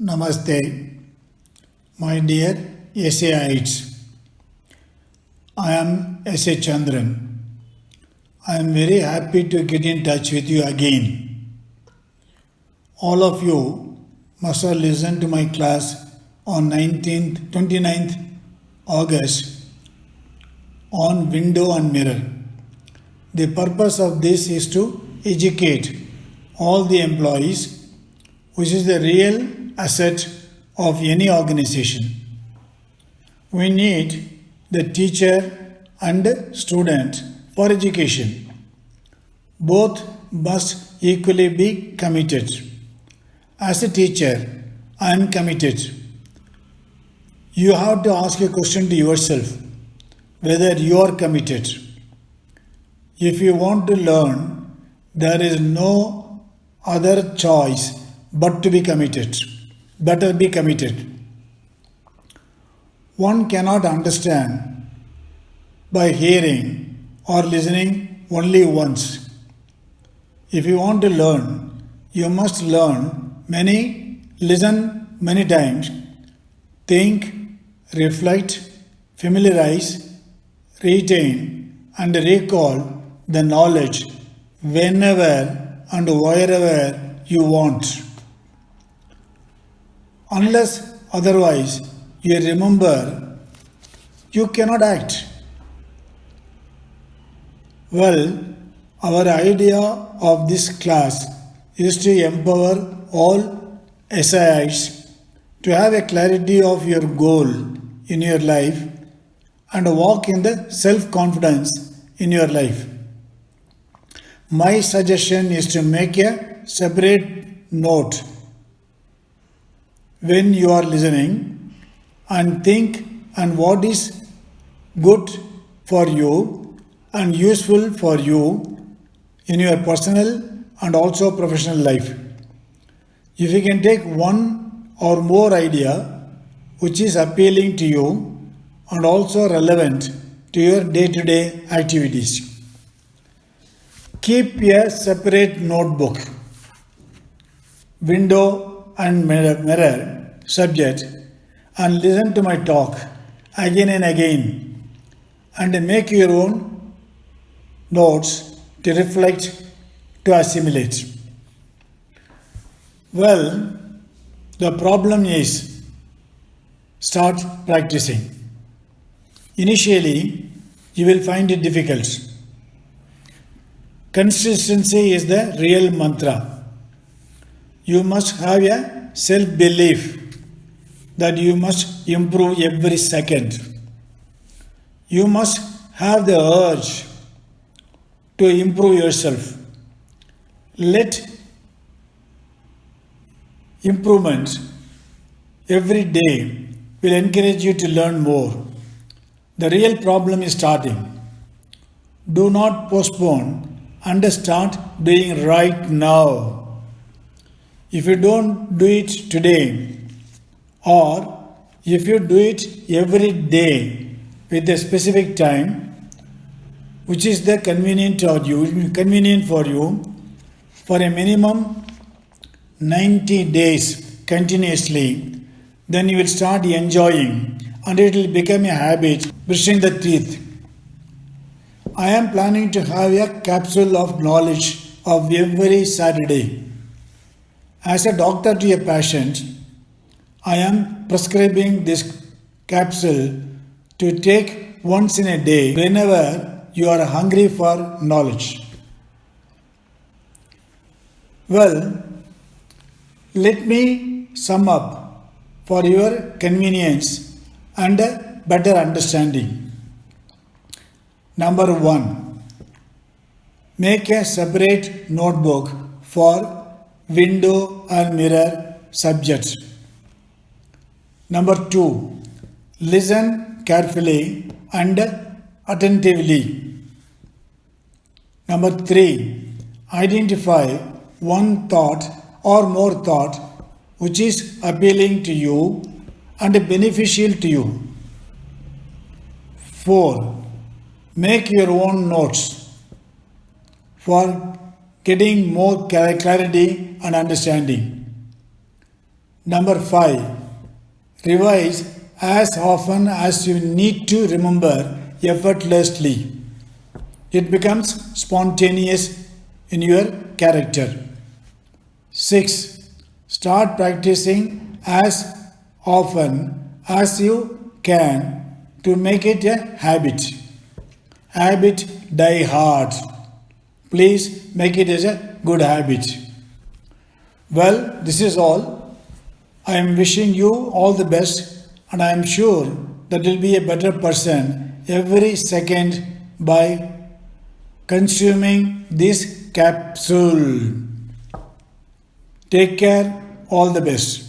Namaste, my dear SAites. I am S.A. Chandran. I am very happy to get in touch with you again. All of you must have listened to my class on 29th August on window and mirror. The purpose of this is to educate all the employees, which is the real asset of any organization. We need the teacher and student for education. Both must equally be committed. As a teacher, I am committed. You have to ask a question to yourself whether you are committed. If you want to learn, there is no other choice but to be committed. Better be committed. One cannot understand by hearing or listening only once. If you want to learn, you must listen many times, think, reflect, familiarize, retain, and recall the knowledge whenever and wherever you want. Unless otherwise you remember, you cannot act. Well, our idea of this class is to empower all SIites to have a clarity of your goal in your life and walk in the self-confidence in your life. My suggestion is to make a separate note when you are listening and think and what is good for you and useful for you in your personal and also professional life. If you can take one or more idea which is appealing to you and also relevant to your day-to-day activities. Keep a separate notebook, window and mirror subject, and listen to my talk again and again and make your own notes to reflect, to assimilate. Well, the problem is start practicing. Initially, you will find it difficult. Consistency is the real mantra. You must have a self-belief that you must improve every second. You must have the urge to improve yourself. Let improvement every day will encourage you to learn more. The real problem is starting. Do not postpone and start doing right now. If you don't do it today, or if you do it every day with a specific time, which is the convenient for you, for a minimum 90 days continuously, then you will start enjoying and it will become a habit, brushing the teeth. I am planning to have a capsule of knowledge of every Saturday. As a doctor to a patient, I am prescribing this capsule to take once in a day whenever you are hungry for knowledge. Well, let me sum up for your convenience and better understanding. Number 1, make a separate notebook for window and mirror subjects. Number 2, listen carefully and attentively. Number 3, identify one thought or more thought which is appealing to you and beneficial to you. 4, make your own notes for getting more clarity and understanding. Number 5. Revise as often as you need to remember effortlessly. It becomes spontaneous in your character. 6. Start practicing as often as you can to make it a habit. Habit die hard. Please make it as a good habit. Well, this is all. I am wishing you all the best, and I am sure that you'll be a better person every second by consuming this capsule. Take care, all the best.